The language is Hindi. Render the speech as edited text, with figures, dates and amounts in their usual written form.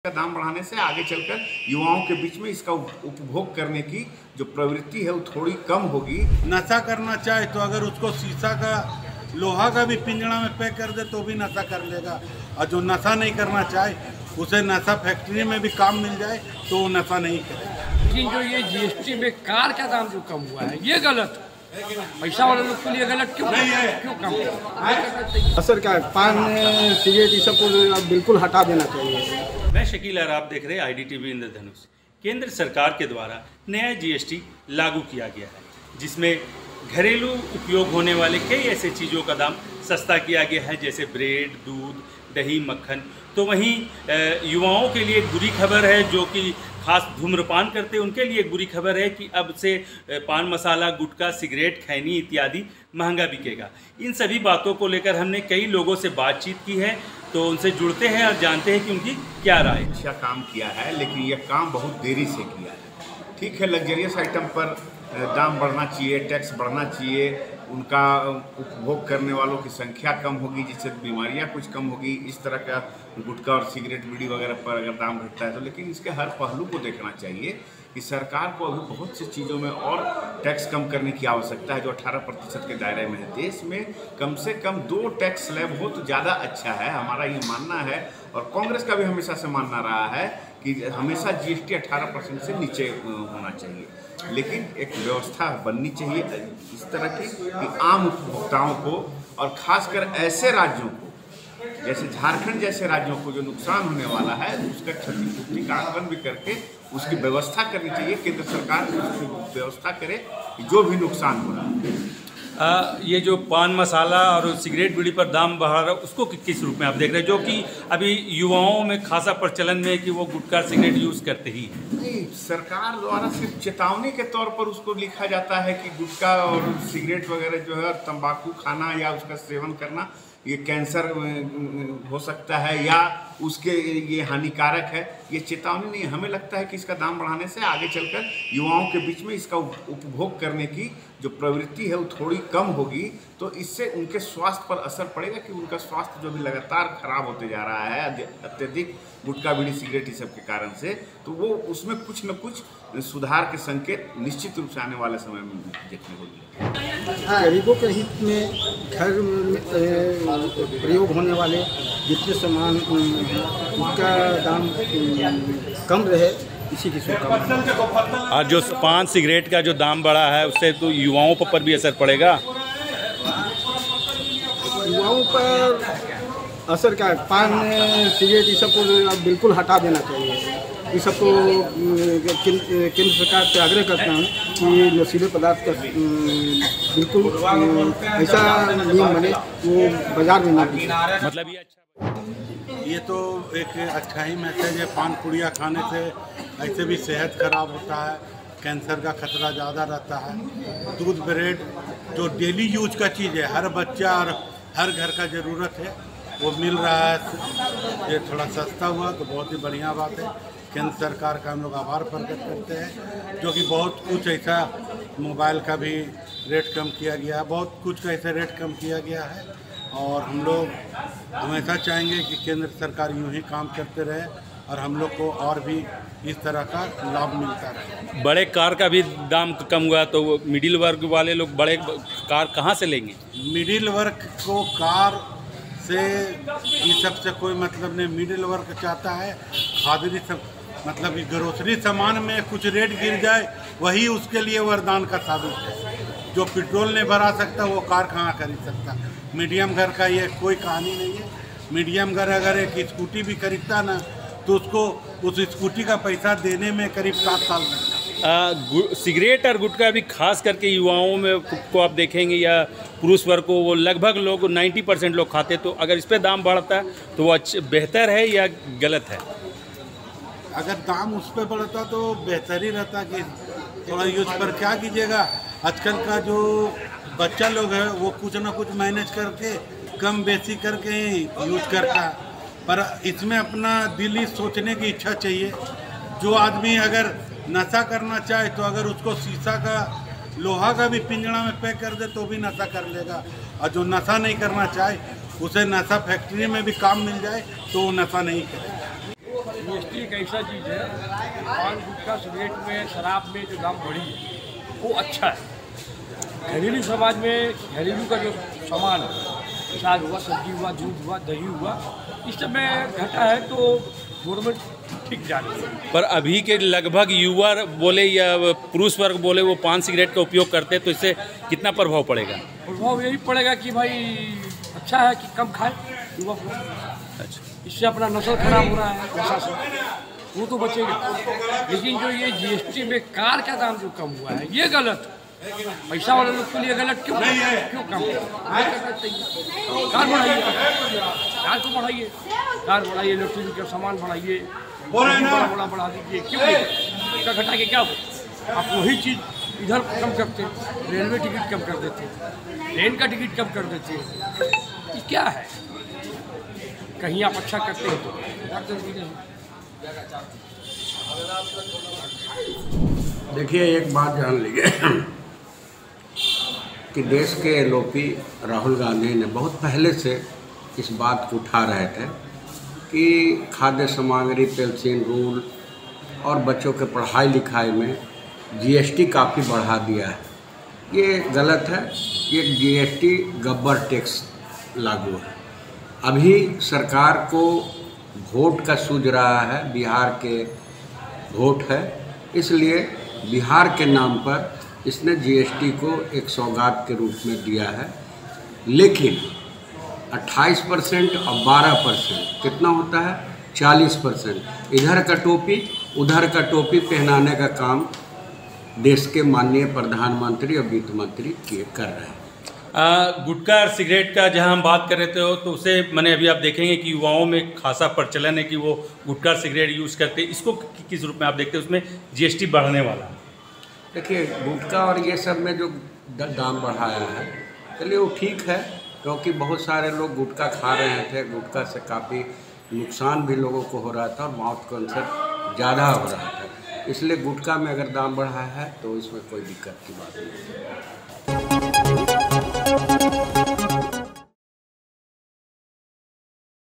का दाम बढ़ाने से आगे चलकर युवाओं के बीच में इसका उपभोग करने की जो प्रवृत्ति है वो थोड़ी कम होगी। नशा करना चाहे तो अगर उसको शीशा का लोहा का भी पिंजरा में पैक कर दे तो भी नशा कर लेगा, और जो नशा नहीं करना चाहे उसे नशा फैक्ट्री में भी काम मिल जाए तो वो नशा नहीं करेगा। लेकिन जो ये जीएसटी में कार का दाम जो कम हुआ है ये गलत है। पैसा वाले लोग के लिए गलत क्यों नहीं है, क्यों कम? असर क्या है, पान सिगरेट ये सब को बिल्कुल हटा देना चाहिए। मैं शकील और आप देख रहे हैं IDTV इंद्रधनुष। केंद्र सरकार के द्वारा नया GST लागू किया गया है, जिसमें घरेलू उपयोग होने वाले कई ऐसे चीज़ों का दाम सस्ता किया गया है, जैसे ब्रेड, दूध, दही, मक्खन। तो वहीं युवाओं के लिए एक बुरी खबर है, जो कि खास धूम्रपान करते हैं उनके लिए एक बुरी खबर है कि अब से पान मसाला, गुटखा, सिगरेट, खैनी इत्यादि महंगा बिकेगा। इन सभी बातों को लेकर हमने कई लोगों से बातचीत की है, तो उनसे जुड़ते हैं और जानते हैं कि उनकी क्या राय है। अच्छा काम किया है, लेकिन यह काम बहुत देरी से किया है। ठीक है, लग्जरियस आइटम पर दाम बढ़ना चाहिए, टैक्स बढ़ना चाहिए, उनका उपभोग करने वालों की संख्या कम होगी, जिससे बीमारियां कुछ कम होगी। इस तरह का गुटखा और सिगरेट, बीड़ी वगैरह पर अगर दाम घटता है तो, लेकिन इसके हर पहलू को देखना चाहिए कि सरकार को अभी बहुत सी चीज़ों में और टैक्स कम करने की आवश्यकता है, जो 18% के दायरे में है। देश में कम से कम 2 टैक्स स्लैब हो तो ज़्यादा अच्छा है, हमारा ये मानना है। और कांग्रेस का भी हमेशा से मानना रहा है कि हमेशा GST 18% से नीचे होना चाहिए, लेकिन एक व्यवस्था बननी चाहिए इस तरह की कि आम उपभोक्ताओं को और खासकर ऐसे राज्यों को जैसे झारखंड जैसे राज्यों को जो नुकसान होने वाला है उसका क्षतिपूर्ति का आकलन भी करके उसकी व्यवस्था करनी चाहिए। केंद्र सरकार उसकी व्यवस्था करे कि जो भी नुकसान हो रहा है। ये जो पान मसाला और सिगरेट बीड़ी पर दाम बढ़ा रहा है उसको किस रूप में आप देख रहे हैं, जो कि अभी युवाओं में खासा प्रचलन में है कि वो गुटखा सिगरेट यूज़ करते ही? नहीं, सरकार द्वारा सिर्फ चेतावनी के तौर पर उसको लिखा जाता है कि गुटखा और सिगरेट वगैरह जो है, तंबाकू खाना या उसका सेवन करना ये कैंसर हो सकता है या उसके ये हानिकारक है। ये चेतावनी नहीं है। हमें लगता है कि इसका दाम बढ़ाने से आगे चलकर युवाओं के बीच में इसका उपभोग करने की जो प्रवृत्ति है वो थोड़ी कम होगी, तो इससे उनके स्वास्थ्य पर असर पड़ेगा कि उनका स्वास्थ्य जो भी लगातार खराब होते जा रहा है अत्यधिक गुटखा, बीड़ी, सिगरेट इस सब के कारण से, तो वो उसमें कुछ न कुछ सुधार के संकेत निश्चित रूप से आने वाले समय में देखने को मिलेंगे। गरीबों के हित में घर में प्रयोग होने वाले जितने सामान उनका दाम कम रहे, इसी की शुभकामना। और जो पान सिगरेट का जो दाम बढ़ा है उससे तो युवाओं पर भी असर पड़ेगा। युवाओं पर असर क्या है, पान सिगरेट ये सब को बिल्कुल हटा देना चाहिए। ये सब को केंद्र सरकार से आग्रह करता हूँ कि नशीले पदार्थ का बिल्कुल ऐसा नियम बने वो बाजार में ना बिके। मतलब ये अच्छा, ये तो एक अच्छा ही मैसेज है। पान पुड़िया खाने से ऐसे भी सेहत खराब होता है, कैंसर का खतरा ज़्यादा रहता है। दूध, ब्रेड जो डेली यूज का चीज़ है, हर बच्चा और हर घर का ज़रूरत है, वो मिल रहा है। ये थोड़ा सस्ता हुआ तो बहुत ही बढ़िया बात है। केंद्र सरकार का हम लोग आभार प्रकट करते हैं, जो कि बहुत कुछ ऐसा मोबाइल का भी रेट कम किया गया है, बहुत कुछ का ऐसा रेट कम किया गया है। और हम लोग हमेशा चाहेंगे कि केंद्र सरकार यूं ही काम करते रहे और हम लोग को और भी इस तरह का लाभ मिलता रहे। बड़े कार का भी दाम कम हुआ तो मिडिल वर्ग वाले लोग बड़े कार कहाँ से लेंगे? मिडिल वर्ग को कार से ये सबसे कोई मतलब नहीं। मिडिल वर्ग चाहता है खादरी सब मतलब ग्रोसरी सामान में कुछ रेट गिर जाए, वही उसके लिए वरदान का साबित है। जो पेट्रोल नहीं भरा सकता वो कार कहाँ खरीद सकता। मीडियम घर का ये कोई कहानी नहीं है। मीडियम घर अगर एक स्कूटी भी खरीदता ना तो उसको उस स्कूटी का पैसा देने में करीब 7 साल लगता। सिगरेट और गुटखा भी खास करके युवाओं में को आप देखेंगे या पुरुष वर्ग को, वो लगभग लोग 90% लोग खाते। तो अगर इस पर दाम बढ़ता है तो वो बेहतर है या गलत है? अगर दाम उस पर बढ़ता तो बेहतर ही रहता कि थोड़ा यूज पर क्या कीजिएगा। आजकल का जो बच्चा लोग है वो कुछ ना कुछ मैनेज करके कम बेसी करके ही यूज करता है, पर इसमें अपना दिली सोचने की इच्छा चाहिए। जो आदमी अगर नशा करना चाहे तो अगर उसको शीशा का लोहा का भी पिंजरा में पैक कर दे तो भी नशा कर लेगा, और जो नशा नहीं करना चाहे उसे नशा फैक्ट्री में भी काम मिल जाए तो वो नशा नहीं करेगा। जीएसटी एक ऐसा चीज़ है, पान गुटखा सिगरेट में, शराब में जो दाम बढ़ी है वो अच्छा है। घरेलू समाज में घरेलू का जो सामान है, साग हुआ, सब्जी हुआ, दूध हुआ, दही हुआ, इस सब में घटा है तो गवर्नमेंट ठीक जा रही है। पर अभी के लगभग युवा बोले या पुरुष वर्ग बोले वो पान सिगरेट का उपयोग करते हैं, तो इससे कितना प्रभाव पड़ेगा? प्रभाव यही पड़ेगा कि भाई अच्छा है कि कम खाए युवा को। अच्छा, इससे अपना नस्ल खराब हो रहा है नशा से, वो तो बचेगा। लेकिन जो ये जीएसटी में कार का दाम जो कम हुआ है ये गलत है। पैसा वाले लोग के लिए गलत क्यों क्यों कम कार बढ़ाइए, कार को बढ़ाइए, कार बढ़ाइए, इलेक्ट्रिक का सामान बढ़ाइए, बड़ा बढ़ा दीजिए, क्यों घटा के क्या आप वही चीज़ इधर कम करते, रेलवे टिकट कम कर देते, ट्रेन का टिकट कम कर देते, ये क्या है? कहीं आप अच्छा करते हैं तो देखिए, एक बात जान लीजिए कि देश के एलओपी राहुल गांधी ने बहुत पहले से इस बात को उठा रहे थे कि खाद्य सामग्री, पेंशन रूल और बच्चों के पढ़ाई लिखाई में जीएसटी काफ़ी बढ़ा दिया है। ये गलत है। ये जीएसटी गब्बर टैक्स लागू है। अभी सरकार को वोट का सूझ रहा है, बिहार के वोट है, इसलिए बिहार के नाम पर इसने जीएसटी को एक सौगात के रूप में दिया है। लेकिन 28% और 12% कितना होता है? 40%। इधर का टोपी उधर का टोपी पहनाने का काम देश के माननीय प्रधानमंत्री और वित्त मंत्री कर रहे हैं। गुटखा और सिगरेट का जहां हम बात कर रहे थे तो उसे मैंने अभी आप देखेंगे कि युवाओं में खासा प्रचलन है कि वो गुटखा सिगरेट यूज़ करते हैं। इसको किस रूप में आप देखते हैं उसमें जीएसटी बढ़ने वाला? देखिए, गुटखा और ये सब में जो दाम बढ़ाया है, चलिए वो ठीक है, क्योंकि बहुत सारे लोग गुटखा खा रहे थे। गुटखा से काफ़ी नुकसान भी लोगों को हो रहा था और माउथ कैंसर ज़्यादा हो रहा था। इसलिए गुटखा में अगर दाम बढ़ा है तो इसमें कोई दिक्कत की बात नहीं है।